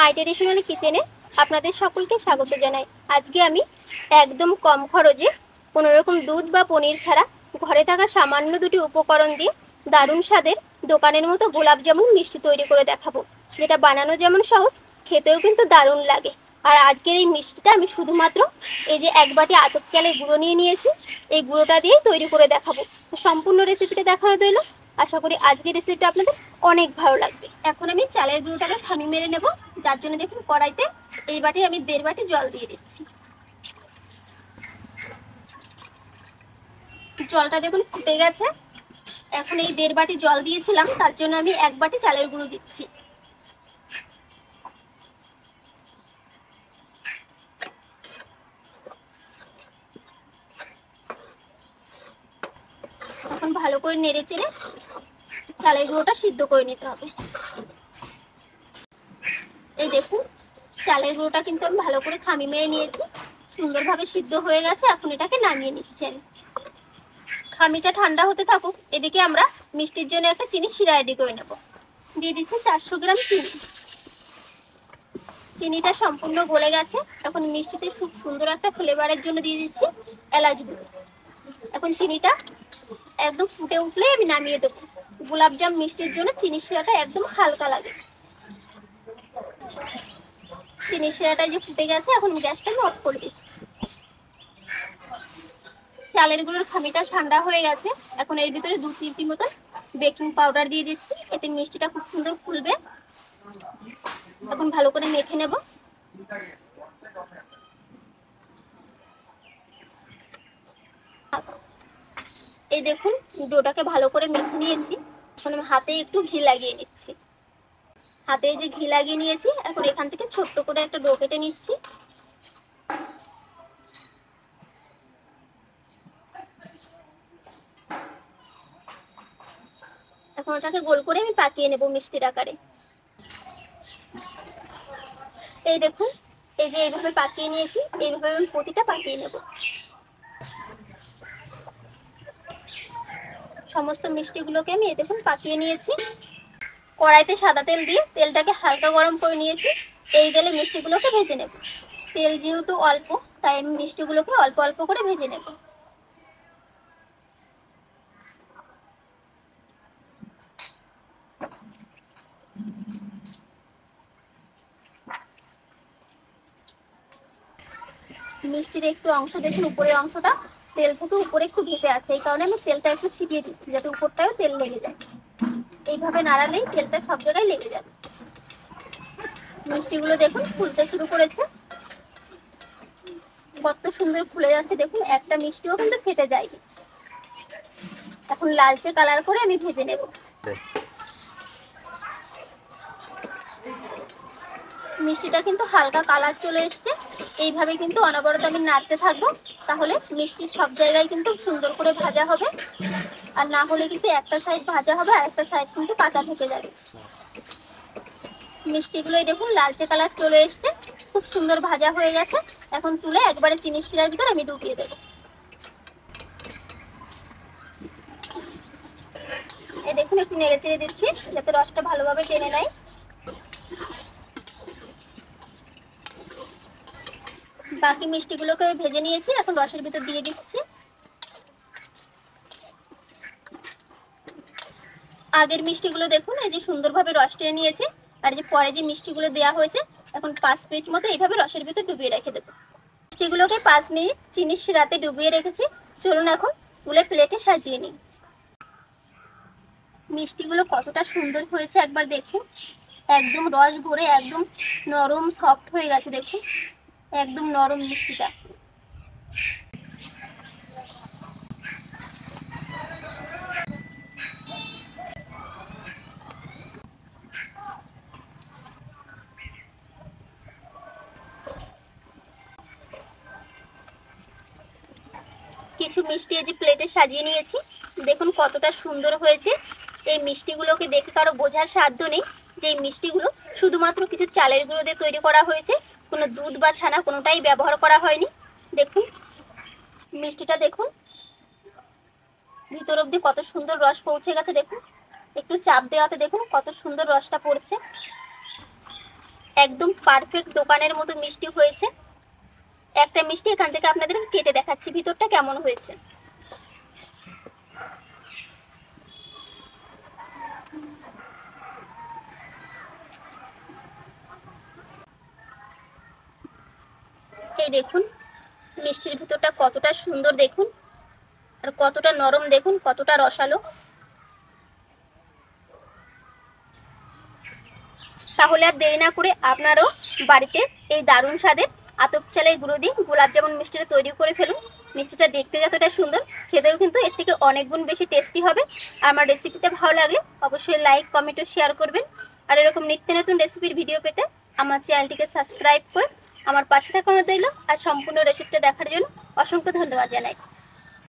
মাই traditional কিচেনে আপনাদের সকলকে স্বাগত জানাই। আজকে আমি একদম কম খরচে কোনোরকম দুধ বা পনির ছাড়া ঘরে থাকা সামান্য দুটি উপকরণ দিয়ে দারুণ স্বাদের দোকানের মতো গোলাপ জামুন মিষ্টি তৈরি করে দেখাবো, যেটা বানানো যেমন সহজ, খেতেও কিন্তু দারুণ লাগে। আর আজকের এই মিষ্টিটা আমি শুধুমাত্র এই যে এক বাটি আতপ চালের গুঁড়ো নিয়ে নিয়েছি, এই গুঁড়োটা দিয়ে তৈরি করে দেখাবো। তো সম্পূর্ণ রেসিপিটা দেখানো রইল। আশা করি আজকের রেসিপিটা আপনাদের অনেক ভালো লাগবে। এখন আমি চালের গুঁড়োটাকে খামি মেরে নেব, যার জন্য দেখুন কড়াইতে এই বাটি আমি 1.5 বাটি জল দিয়ে দিচ্ছি। জলটা দেখুন ফুটে গেছে। এখন এই 1.5 বাটি জল দিয়েছিলাম, তার জন্য আমি 1 বাটি চালের গুঁড়ো দিচ্ছি। এখন ভালো করে নেড়ে চেড়ে চালের গুঁড়োটা সিদ্ধ করে নিতে হবে। এই দেখুন চালের গুঁড়োটা কিন্তু আমি ভালো করে খামি মেরে নিয়েছি, সুন্দরভাবে সিদ্ধ হয়ে গেছে। এখন এটাকে নামিয়ে নিচ্ছেন। খামিটা ঠান্ডা হতে থাকুক, এদিকে আমরা মিষ্টির জন্য একটা চিনি শিরা রেডি করে নেব। দিয়ে দিচ্ছি 400 গ্রাম চিনি। চিনিটা সম্পূর্ণ গলে গেছে। এখন মিষ্টিতে খুব সুন্দর একটা ফ্লেভারের জন্য দিয়ে দিচ্ছি এলাচ গুঁড়ো। এখন চিনিটা একদম ফুটে উঠলে আমি নামিয়ে দেবো। গোলাপজাম মিষ্টির জন্য চিনি শিরাটা একদম হালকা লাগে। চিনি শিরাটা যে ফুটে গেছে, এখন গ্যাসটা আমি অফ করে দিচ্ছি। চালের গুঁড়োর খামিটা ঠান্ডা হয়ে গেছে। এখন এর ভিতরে 2 চিমটি মতন বেকিং পাউডার দিয়ে দিচ্ছি, এতে মিষ্টিটা খুব সুন্দর ফুলবে। এখন ভালো করে মেখে নেব। এই দেখুন ডোটাকে ভালো করে মেখে নিয়েছি। এখন আমি হাতে একটু ঘি লাগিয়ে নিচ্ছি। হাতে যে ঘি লাগিয়ে নিয়েছি, এখন এখান থেকে ছোট্ট করে একটা ডো কেটে নিচ্ছি। এখন ওটাকে গোল করে আমি পাকিয়ে নেব মিষ্টির আকারে। এই দেখুন এই যে এইভাবে পাকিয়ে নিয়েছি, এইভাবে আমি প্রতিটা পাকিয়ে নেব। সমস্ত মিষ্টিগুলোকে আমি এই দেখুন পাকিয়ে নিয়েছি। কড়াইতে সাদা তেল দিয়ে তেলটাকে হালকা গরম করে নিয়েছি। এই তেলে মিষ্টিগুলোকে ভেজে নেব। তেল যেহেতু অল্প, তাই আমি মিষ্টিগুলোকে অল্প অল্প করে ভেজে নেব। মিষ্টির একটু অংশ দেখুন, উপরের অংশটা তেল থেকে উপরে একটু ভেসে আছে, এই কারণে আমি তেলটা একটু ছিটিয়ে দিচ্ছি, যাতে উপরটাও তেল লেগে যায়। এইভাবে নাড়ালেই তেলটা সব জায়গায় লেগে যাবে। মিষ্টিগুলো দেখুন ফুলতে শুরু করেছে। কত সুন্দর ফুলে যাচ্ছে দেখুন, একটা মিষ্টিও কিন্তু ফেটে যায়নি। এখন লালচে কালার করে আমি ভেজে নেব। মিষ্টিটা কিন্তু হালকা কালার চলে এসছে। এইভাবে কিন্তু অনবরত আমি নাড়তে থাকবো, তাহলে মিষ্টির সব জায়গায় কিন্তু সুন্দর করে ভাজা হবে। আর না হলে কিন্তু একটা সাইড ভাজা হবে আর একটা সাইড কিন্তু কাঁচা থেকে যাবে। মিষ্টিগুলোই দেখুন লালচে কালার চলে এসছে, খুব সুন্দর ভাজা হয়ে গেছে। এখন তুলে একবারে চিনি শিরার ভিতর আমি ডুবিয়ে দেবো। এই দেখুন একটু নেড়ে চেড়ে দিচ্ছি, যাতে রসটা ভালোভাবে টেনে নেয়। বাকি মিষ্টিগুলোকে ভেজে নিয়েছি, এখন রসের ভিতর দিয়ে দিচ্ছি। আগের মিষ্টিগুলো দেখুন এই যে সুন্দরভাবে রস টেনে নিয়েছে। আর যে পরে যে মিষ্টিগুলো দেওয়া হয়েছে, এখন 5 মিনিট মতো এইভাবে রসের ভিতর ডুবিয়ে রেখে দেবো। মিষ্টিগুলোকে 5 মিনিট চিনির শিরাতে ডুবিয়ে রেখেছি। চলুন এখন তুলে প্লেটে সাজিয়ে নিই। মিষ্টিগুলো কতটা সুন্দর হয়েছে একবার দেখুন। একদম রস ভরে একদম নরম সফট হয়ে গেছে দেখুন, একদম নরম মিষ্টিটা। কিছু মিষ্টি এই যে প্লেটে সাজিয়ে নিয়েছি, দেখুন কতটা সুন্দর হয়েছে। এই মিষ্টিগুলোকে দেখে কারো বোঝার সাধ্য নেই যে এই মিষ্টিগুলো শুধুমাত্র কিছু চালের গুঁড়ো দিয়ে তৈরি করা হয়েছে, কোনো দুধ বা ছানা কোনোটাই ব্যবহার করা হয়নি। দেখুন মিষ্টিটা দেখুন ভিতর অবধি কত সুন্দর রস পৌঁছে গেছে। দেখুন একটু চাপ দেওয়াতে দেখুন কত সুন্দর রসটা পড়ছে। একদম পারফেক্ট দোকানের মতো মিষ্টি হয়েছে। একটা মিষ্টি এখান থেকে আপনাদের কেটে দেখাচ্ছি ভিতরটা কেমন হয়েছে। এই দেখুন মিষ্টির ভিতরটা কতটা সুন্দর দেখুন, আর কতটা নরম দেখুন, কতটা রসালো। তাহলে আর দেরি না করে আপনারাও বাড়িতে এই দারুণ স্বাদের আতপ চালের গুঁড়ো দিয়ে গোলাপ জামুন মিষ্টিটা তৈরি করে ফেলুন। মিষ্টিটা দেখতে যতটা সুন্দর, খেতেও কিন্তু এর থেকে অনেক গুণ বেশি টেস্টি হবে। আর আমার রেসিপিটা ভালো লাগলে অবশ্যই লাইক, কমেন্ট ও শেয়ার করবেন। আর এরকম নিত্য নতুন রেসিপির ভিডিও পেতে আমার চ্যানেলটিকে সাবস্ক্রাইব করে আমার পাশে থাকা রইল। আর সম্পূর্ণ রেসিপিটা দেখার জন্য অসংখ্য ধন্যবাদ জানাই।